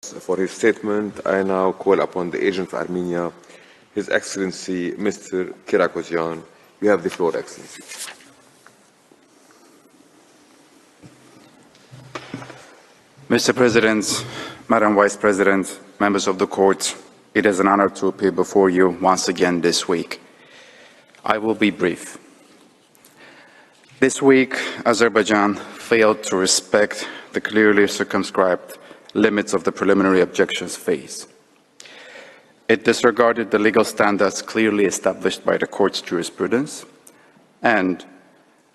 For his statement, I now call upon the agent of Armenia, His Excellency Mr. Kirakosyan. You have the floor, Excellency. Mr. President, Madam Vice President, members of the court, it is an honor to appear before you once again this week. I will be brief. This week, Azerbaijan failed to respect the clearly circumscribed limits of the preliminary objections phase. It disregarded the legal standards clearly established by the court's jurisprudence, and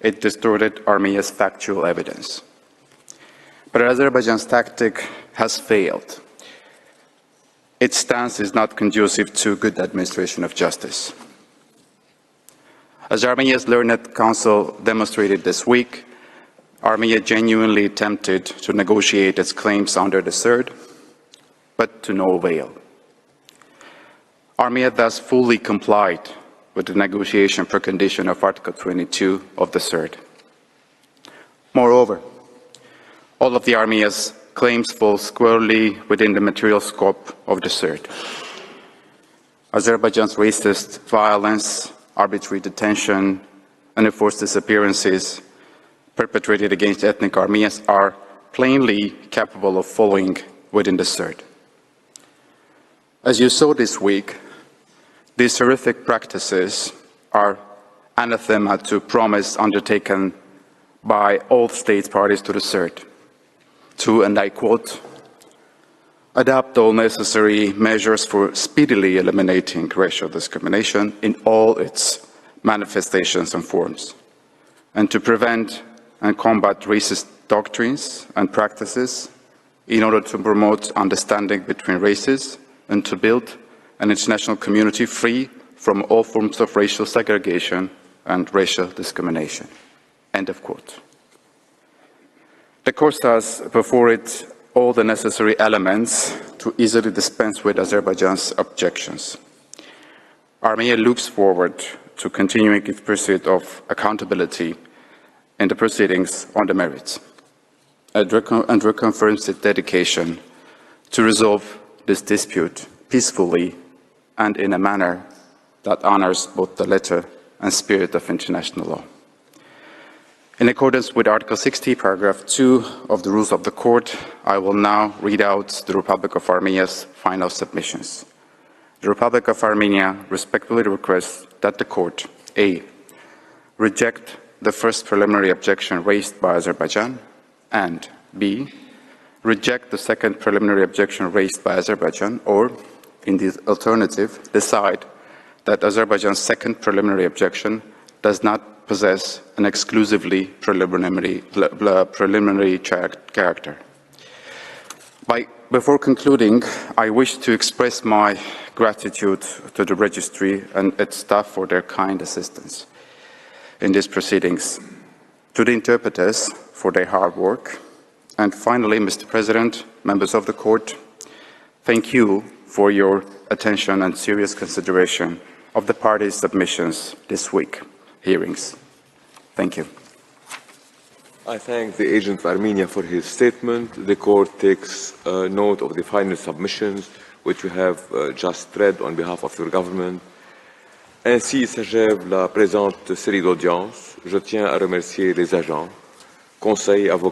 it distorted Armenia's factual evidence. But Azerbaijan's tactic has failed. Its stance is not conducive to good administration of justice. As Armenia's Learned Council demonstrated this week, Armenia genuinely attempted to negotiate its claims under the CERD, but to no avail. Armenia thus fully complied with the negotiation precondition of Article 22 of the CERD. Moreover, all of the Armenia's claims fall squarely within the material scope of the CERD. Azerbaijan's racist violence, arbitrary detention, and enforced disappearances perpetrated against ethnic Armenians are plainly capable of falling within the CERD. As you saw this week, these horrific practices are anathema to promise undertaken by all state parties to the CERD to, and I quote, adopt all necessary measures for speedily eliminating racial discrimination in all its manifestations and forms, and to prevent and combat racist doctrines and practices in order to promote understanding between races and to build an international community free from all forms of racial segregation and racial discrimination. End of quote. The court has before it all the necessary elements to easily dispense with Azerbaijan's objections. Armenia looks forward to continuing its pursuit of accountability in the proceedings on the merits, and reconfirms its dedication to resolve this dispute peacefully and in a manner that honors both the letter and spirit of international law. In accordance with Article 60, Paragraph 2 of the Rules of the Court, I will now read out the Republic of Armenia's final submissions. The Republic of Armenia respectfully requests that the Court, A, reject the first preliminary objection raised by Azerbaijan, and B, reject the second preliminary objection raised by Azerbaijan, or, in the alternative, decide that Azerbaijan's second preliminary objection does not possess an exclusively preliminary character. Before concluding, I wish to express my gratitude to the Registry and its staff for their kind assistance in these proceedings, to the interpreters for their hard work, and finally, Mr. President, members of the Court, thank you for your attention and serious consideration of the parties' submissions this week. Hearings. Thank you. I thank the agent of Armenia for his statement. The court takes note of the final submissions which you have just read on behalf of your government. Ainsi s'achève la présente série d'audience. Je tiens à remercier les agents, conseils, avocats,